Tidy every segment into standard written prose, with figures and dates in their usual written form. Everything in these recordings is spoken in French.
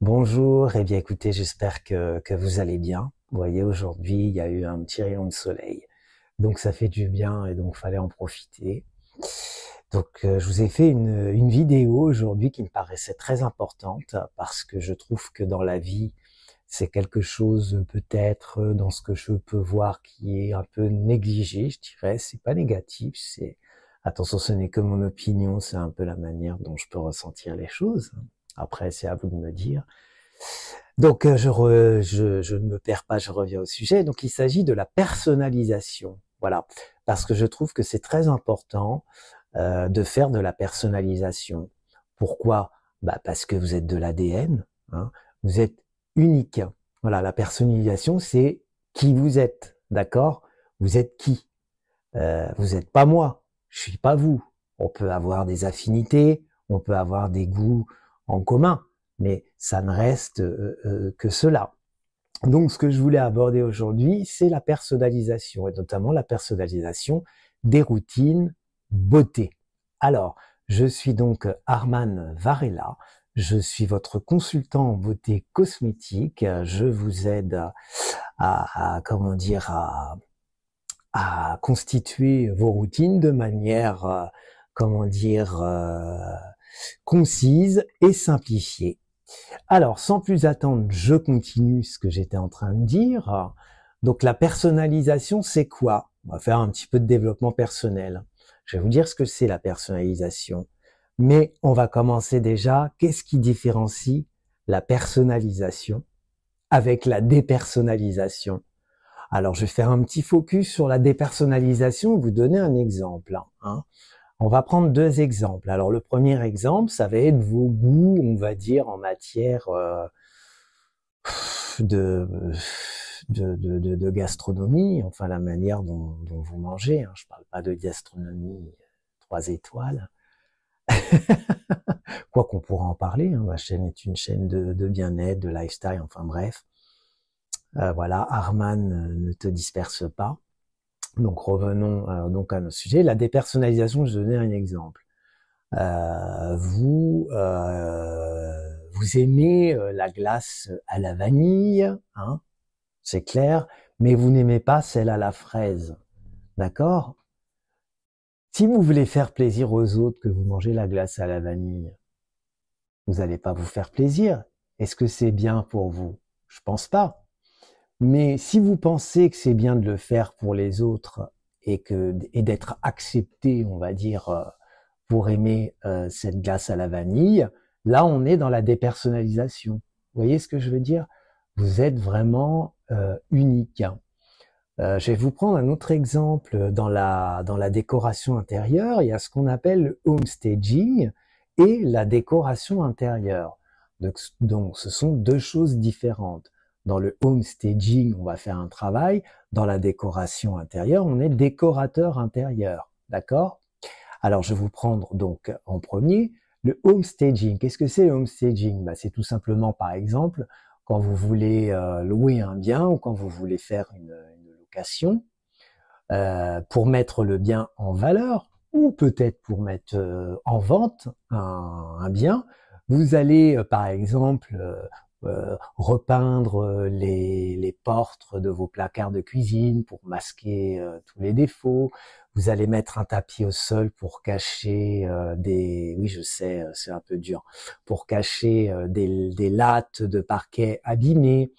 Bonjour, eh bien écoutez, j'espère que vous allez bien. Vous voyez, aujourd'hui, il y a eu un petit rayon de soleil. Donc ça fait du bien et donc fallait en profiter. Donc je vous ai fait une vidéo aujourd'hui qui me paraissait très importante parce que je trouve que dans la vie, c'est quelque chose peut-être dans ce que je peux voir qui est un peu négligé, je dirais. C'est pas négatif, c'est attention, ce n'est que mon opinion, c'est un peu la manière dont je peux ressentir les choses. Après, c'est à vous de me dire. Donc, je ne me perds pas, je reviens au sujet. Donc, il s'agit de la personnalisation. Voilà, parce que je trouve que c'est très important de faire de la personnalisation. Pourquoi? Bah, parce que vous êtes de l'ADN, hein, vous êtes unique. Voilà, la personnalisation, c'est qui vous êtes, d'accord? Vous êtes qui? Vous n'êtes pas moi, je suis pas vous. On peut avoir des affinités, on peut avoir des goûts en commun, mais ça ne reste que cela. Donc, ce que je voulais aborder aujourd'hui, c'est la personnalisation, et notamment la personnalisation des routines beauté. Alors, je suis donc Arman Varela, je suis votre consultant en beauté cosmétique, je vous aide comment dire, à constituer vos routines de manière, comment dire, concise et simplifiée. Alors, sans plus attendre, je continue ce que j'étais en train de dire. Donc, la personnalisation, c'est quoi? On va faire un petit peu de développement personnel. Je vais vous dire ce que c'est la personnalisation. Mais on va commencer déjà. Qu'est-ce qui différencie la personnalisation avec la dépersonnalisation? Alors, je vais faire un petit focus sur la dépersonnalisation et vous donner un exemple. Hein. On va prendre deux exemples. Alors, le premier exemple, ça va être vos goûts, on va dire, en matière de, de gastronomie, enfin la manière dont vous mangez. Hein. Je parle pas de gastronomie 3 étoiles. Quoi qu'on pourra en parler. Hein. Ma chaîne est une chaîne de bien-être, de lifestyle, enfin bref. Voilà, Arman, ne te disperse pas. Donc revenons donc à notre sujet. La dépersonnalisation, je vais donner un exemple. Vous aimez la glace à la vanille, hein, c'est clair, mais vous n'aimez pas celle à la fraise, d'accord? Si vous voulez faire plaisir aux autres que vous mangez la glace à la vanille, vous n'allez pas vous faire plaisir. Est-ce que c'est bien pour vous? Je pense pas. Mais si vous pensez que c'est bien de le faire pour les autres et d'être accepté, on va dire, pour aimer cette glace à la vanille, là on est dans la dépersonnalisation. Vous voyez ce que je veux dire? Vous êtes vraiment unique. Je vais vous prendre un autre exemple dans la décoration intérieure. Il y a ce qu'on appelle le homestaging et la décoration intérieure. Donc ce sont deux choses différentes. Dans le homestaging, on va faire un travail. Dans la décoration intérieure, on est décorateur intérieur. D'accord? Alors, je vais vous prendre donc en premier le homestaging. Qu'est-ce que c'est le homestaging? Bah, c'est tout simplement, par exemple, quand vous voulez louer un bien ou quand vous voulez faire une location pour mettre le bien en valeur ou peut-être pour mettre en vente un bien. Vous allez, par exemple, repeindre les portes de vos placards de cuisine pour masquer tous les défauts. Vous allez mettre un tapis au sol pour cacher oui je sais, c'est un peu dur, pour cacher des lattes de parquet abîmées.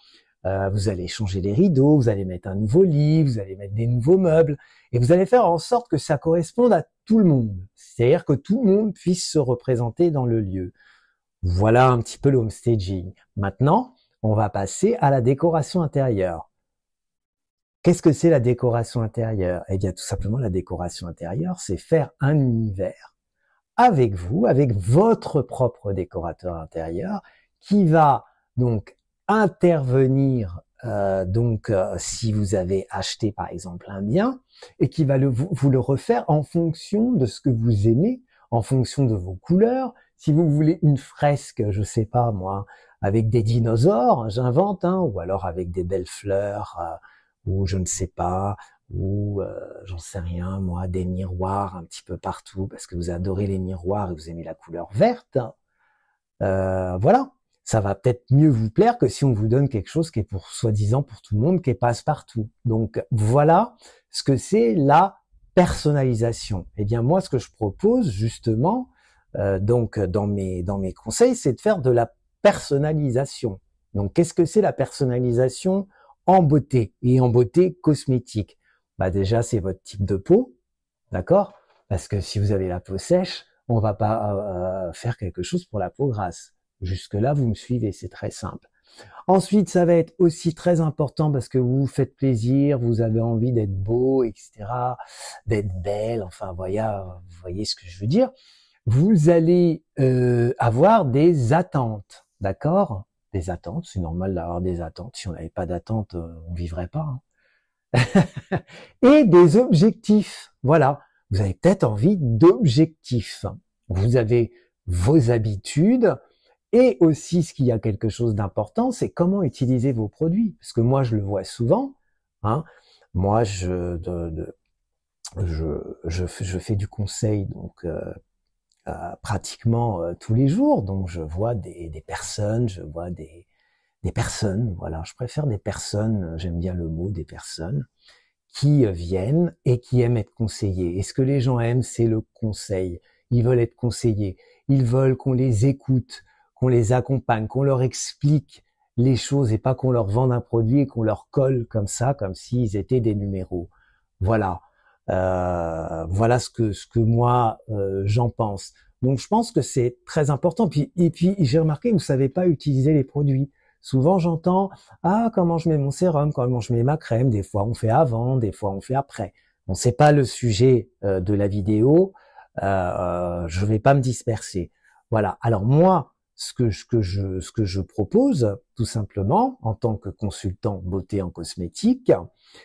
Vous allez changer les rideaux, vous allez mettre un nouveau lit, vous allez mettre des nouveaux meubles, et vous allez faire en sorte que ça corresponde à tout le monde. C'est-à-dire que tout le monde puisse se représenter dans le lieu. Voilà un petit peu le homestaging. Maintenant, on va passer à la décoration intérieure. Qu'est-ce que c'est la décoration intérieure? Eh bien, tout simplement, la décoration intérieure, c'est faire un univers avec vous, avec votre propre décorateur intérieur, qui va donc intervenir si vous avez acheté par exemple un bien et qui va vous le refaire en fonction de ce que vous aimez, en fonction de vos couleurs. Si vous voulez une fresque, je sais pas moi, avec des dinosaures, j'invente, hein, ou alors avec des belles fleurs, ou je ne sais pas, ou j'en sais rien, moi, des miroirs un petit peu partout, parce que vous adorez les miroirs et vous aimez la couleur verte. Voilà, ça va peut-être mieux vous plaire que si on vous donne quelque chose qui est pour soi-disant pour tout le monde, qui est passe-partout. Donc voilà ce que c'est la personnalisation. Eh bien moi, ce que je propose justement, donc dans mes conseils, c'est de faire de la personnalisation. Donc qu'est-ce que c'est la personnalisation en beauté et en beauté cosmétique? Bah déjà c'est votre type de peau, d'accord? Parce que si vous avez la peau sèche, on va pas faire quelque chose pour la peau grasse. Jusque-là, vous me suivez, c'est très simple. Ensuite, ça va être aussi très important parce que vous vous faites plaisir, vous avez envie d'être beau, etc., d'être belle, enfin, vous voyez ce que je veux dire. Vous allez avoir des attentes, d'accord? Des attentes, c'est normal d'avoir des attentes. Si on n'avait pas d'attentes, on vivrait pas. Hein. Et des objectifs, voilà. Vous avez peut-être envie d'objectifs. Vous avez vos habitudes, et aussi, ce qu'il y a quelque chose d'important, c'est comment utiliser vos produits. Parce que moi, je le vois souvent. Hein. Moi, je fais du conseil donc pratiquement tous les jours. Donc, je vois des personnes, je vois des personnes. Voilà, je préfère des personnes. J'aime bien le mot des personnes qui viennent et qui aiment être conseillés. Et ce que les gens aiment, c'est le conseil. Ils veulent être conseillés. Ils veulent qu'on les écoute, qu'on les accompagne, qu'on leur explique les choses et pas qu'on leur vende un produit et qu'on leur colle comme ça, comme s'ils étaient des numéros. Voilà. Voilà ce que moi j'en pense. Donc je pense que c'est très important. Et puis j'ai remarqué que vous savez pas utiliser les produits. Souvent j'entends comment je mets mon sérum, comment je mets ma crème. Des fois on fait avant, des fois on fait après. Bon, c'est pas le sujet de la vidéo. Je vais pas me disperser. Voilà. Alors moi, ce que je propose, tout simplement, en tant que consultant beauté en cosmétique,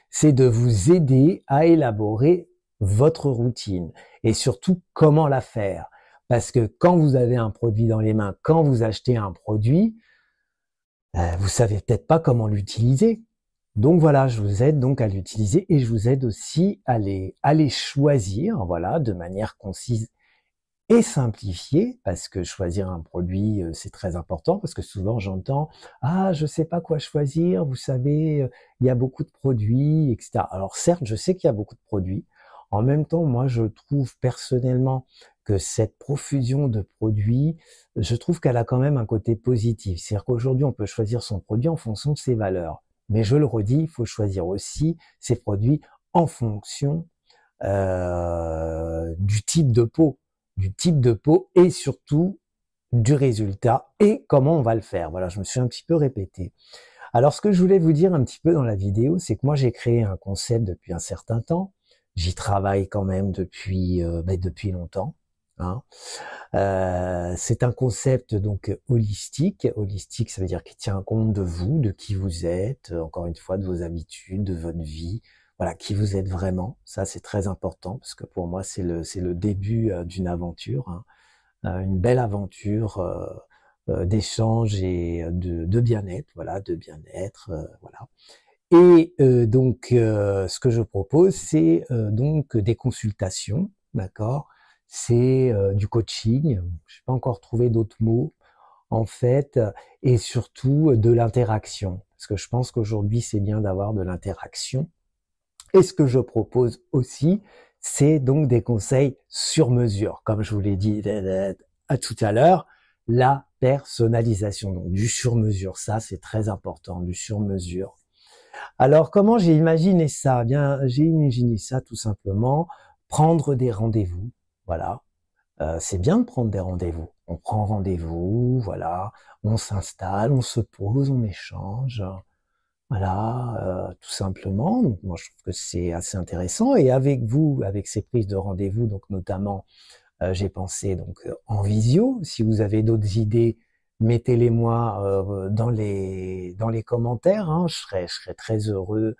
c'est de vous aider à élaborer votre routine et surtout comment la faire. Parce que quand vous avez un produit dans les mains, quand vous achetez un produit, vous savez peut-être pas comment l'utiliser. Donc voilà, je vous aide donc à l'utiliser et je vous aide aussi à les choisir, voilà, de manière concise et simplifiée, parce que choisir un produit, c'est très important, parce que souvent j'entends je sais pas quoi choisir, vous savez, il y a beaucoup de produits, etc. Alors certes, je sais qu'il y a beaucoup de produits. En même temps, moi, je trouve personnellement que cette profusion de produits, je trouve qu'elle a quand même un côté positif. C'est-à-dire qu'aujourd'hui, on peut choisir son produit en fonction de ses valeurs. Mais je le redis, il faut choisir aussi ses produits en fonction du type de peau et surtout du résultat et comment on va le faire. Voilà, je me suis un petit peu répété. Alors, ce que je voulais vous dire un petit peu dans la vidéo, c'est que moi, j'ai créé un concept depuis un certain temps. J'y travaille quand même depuis longtemps. Hein. C'est un concept donc holistique. Holistique, ça veut dire qu'il tient compte de vous, de qui vous êtes, encore une fois, de vos habitudes, de votre vie. Voilà, qui vous êtes vraiment. Ça, c'est très important parce que pour moi, c'est le début d'une aventure, hein. Une belle aventure d'échange et de bien-être. Voilà, de bien-être. Voilà. Et donc, ce que je propose, c'est donc des consultations, d'accord? C'est du coaching. Je n'ai pas encore trouvé d'autres mots, en fait, et surtout de l'interaction. Parce que je pense qu'aujourd'hui, c'est bien d'avoir de l'interaction. Et ce que je propose aussi, c'est donc des conseils sur mesure. Comme je vous l'ai dit à tout à l'heure, la personnalisation, donc du sur-mesure. Ça, c'est très important, du sur-mesure. Alors, comment j'ai imaginé ça? Bien, j'ai imaginé ça tout simplement, prendre des rendez-vous. Voilà. C'est bien de prendre des rendez-vous. On prend rendez-vous, voilà. On s'installe, on se pose, on échange. Voilà, tout simplement. Donc, moi, je trouve que c'est assez intéressant. Et avec vous, avec ces prises de rendez-vous, donc notamment, j'ai pensé donc en visio. Si vous avez d'autres idées, mettez-les moi dans les commentaires. Hein. Je serais très heureux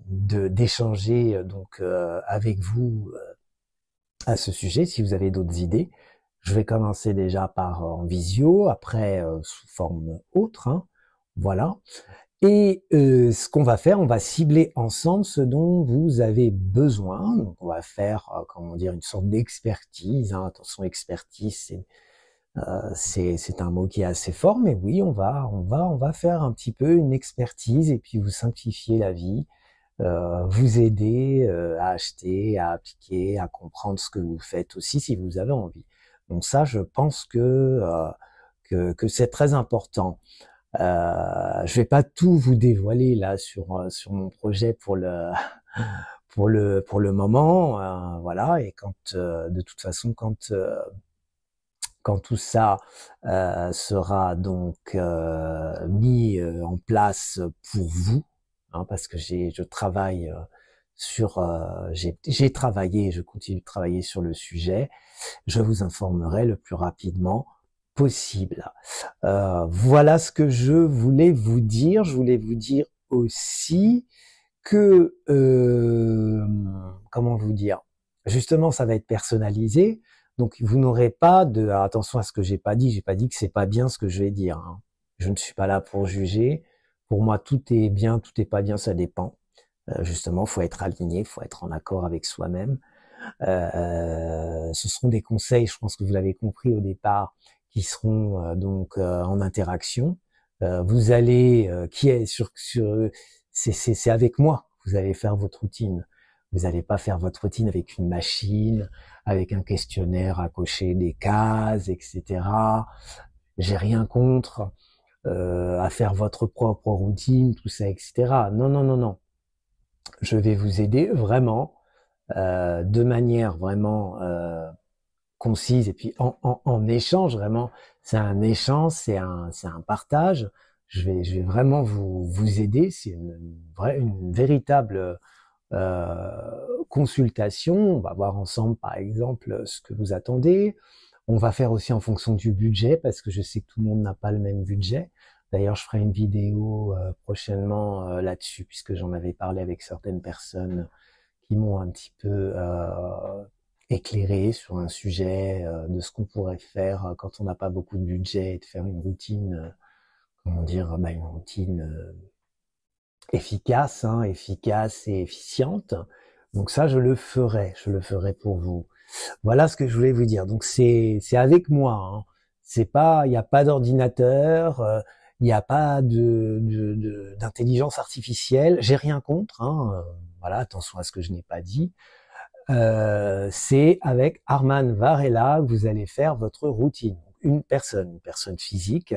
d'échanger donc avec vous à ce sujet. Si vous avez d'autres idées, je vais commencer déjà par en visio, après sous forme autre. Hein. Voilà. Et ce qu'on va faire, on va cibler ensemble ce dont vous avez besoin. Donc, on va faire, comment dire, une sorte d'expertise. Hein. Attention, expertise, C'est un mot qui est assez fort, mais oui, on va faire un petit peu une expertise et puis vous simplifier la vie, vous aider à acheter, à appliquer, à comprendre ce que vous faites aussi si vous avez envie. Donc ça, je pense que c'est très important. Je vais pas tout vous dévoiler là sur mon projet pour le pour le moment, voilà. Et de toute façon, quand tout ça sera donc mis en place pour vous, hein, parce que je travaille j'ai travaillé, je continue de travailler sur le sujet. Je vous informerai le plus rapidement possible. Voilà ce que je voulais vous dire. Je voulais vous dire aussi que, comment vous dire, justement, ça va être personnalisé. Donc, vous n'aurez pas de, alors, attention à ce que j'ai pas dit que c'est pas bien ce que je vais dire, hein. Je ne suis pas là pour juger. Pour moi, tout est bien, tout est pas bien, ça dépend. Justement, faut être aligné, faut être en accord avec soi-même. Ce seront des conseils, je pense que vous l'avez compris au départ, qui seront donc en interaction. Vous allez, qui est c'est avec moi. Vous allez faire votre routine. Vous n'allez pas faire votre routine avec une machine, avec un questionnaire à cocher des cases, etc. J'ai rien contre à faire votre propre routine, tout ça, etc. Non, non, non, non. Je vais vous aider vraiment de manière vraiment concise et puis en échange vraiment. C'est un échange, c'est un partage. Je vais vraiment vous aider. C'est une véritable consultation. On va voir ensemble, par exemple, ce que vous attendez. On va faire aussi en fonction du budget, parce que je sais que tout le monde n'a pas le même budget. D'ailleurs, je ferai une vidéo prochainement là-dessus, puisque j'en avais parlé avec certaines personnes qui m'ont un petit peu éclairé sur un sujet de ce qu'on pourrait faire quand on n'a pas beaucoup de budget, et de faire une routine, comment dire, une routine efficace, hein, efficace et efficiente. Donc ça, je le ferai pour vous. Voilà ce que je voulais vous dire. Donc c'est avec moi, hein. C'est pas, il n'y a pas d'ordinateur, il n'y a pas d'intelligence artificielle. J'ai rien contre, hein. Voilà, attention à ce que je n'ai pas dit. C'est avec Arman Varela que vous allez faire votre routine. Une personne physique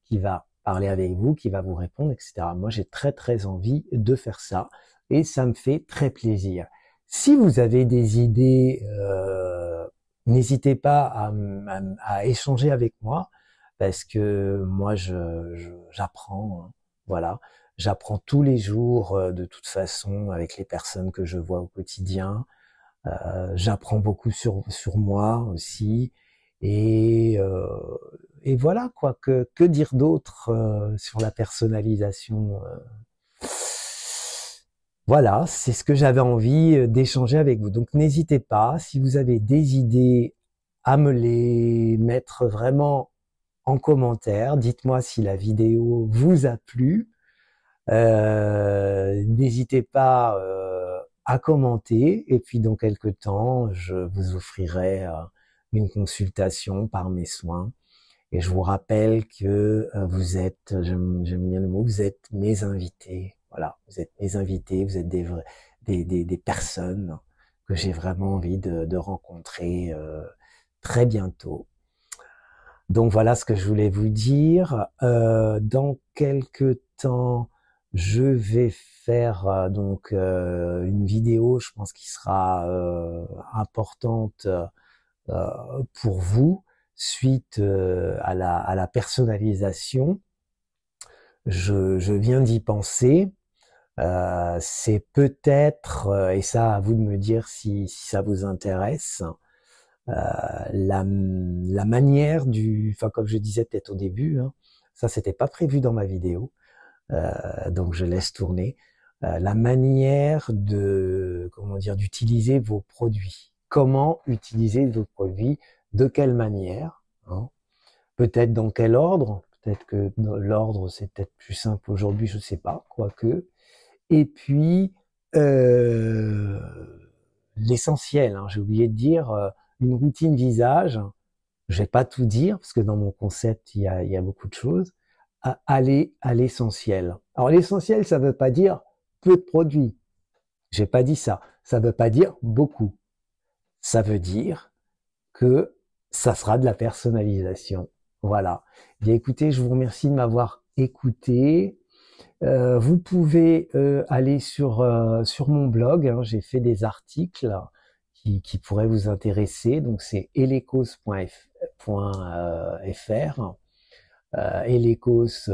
qui va parler avec vous, qui va vous répondre, etc. Moi, j'ai très très envie de faire ça et ça me fait très plaisir. Si vous avez des idées, n'hésitez pas à échanger avec moi, parce que moi, j'apprends, hein. Voilà, j'apprends tous les jours de toute façon avec les personnes que je vois au quotidien. J'apprends beaucoup sur moi aussi, et euh, et voilà quoi. Que dire d'autre sur la personnalisation? Voilà, c'est ce que j'avais envie d'échanger avec vous. Donc n'hésitez pas, si vous avez des idées, à me les mettre vraiment en commentaire. Dites-moi si la vidéo vous a plu. N'hésitez pas à commenter, et puis dans quelques temps, je vous offrirai une consultation par mes soins. Et je vous rappelle que vous êtes, j'aime bien le mot, vous êtes mes invités. Voilà, vous êtes mes invités, vous êtes des personnes que j'ai vraiment envie de rencontrer très bientôt. Donc voilà ce que je voulais vous dire. Dans quelques temps, je vais faire donc une vidéo, je pense, qui sera importante pour vous, suite à la personnalisation. Je viens d'y penser. C'est peut-être, et ça à vous de me dire si ça vous intéresse, la manière enfin comme je disais peut-être au début, hein, ça c'était pas prévu dans ma vidéo, donc je laisse tourner, la manière comment dire, d'utiliser vos produits. Comment utiliser vos produits, de quelle manière, hein, peut-être dans quel ordre, peut-être que l'ordre c'est peut-être plus simple aujourd'hui, je sais pas, quoique. Et puis l'essentiel, hein, j'ai oublié de dire, une routine visage, Je vais pas tout dire parce que dans mon concept il y a beaucoup de choses. Aller à l'essentiel. Alors l'essentiel, ça veut pas dire peu de produits. J'ai pas dit ça. Ça veut pas dire beaucoup. Ça veut dire que ça sera de la personnalisation. Voilà. Bien écoutez, je vous remercie de m'avoir écouté. Vous pouvez aller sur mon blog, hein, j'ai fait des articles qui pourraient vous intéresser. Donc c'est elecos.fr, elecos.fr.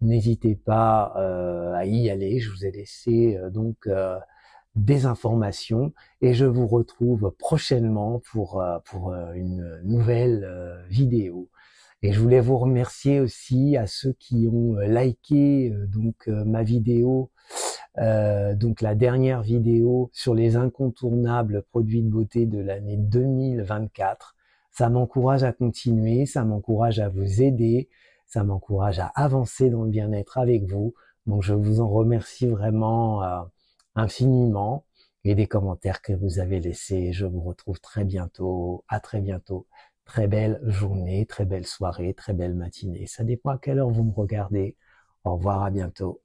N'hésitez pas à y aller. Je vous ai laissé des informations et je vous retrouve prochainement pour une nouvelle vidéo. Et je voulais vous remercier aussi à ceux qui ont liké ma vidéo, donc la dernière vidéo sur les incontournables produits de beauté de l'année 2024. Ça m'encourage à continuer, ça m'encourage à vous aider, ça m'encourage à avancer dans le bien-être avec vous. Donc je vous en remercie vraiment infiniment et des commentaires que vous avez laissés. Je vous retrouve très bientôt. À très bientôt. Très belle journée, très belle soirée, très belle matinée. Ça dépend à quelle heure vous me regardez. Au revoir, à bientôt.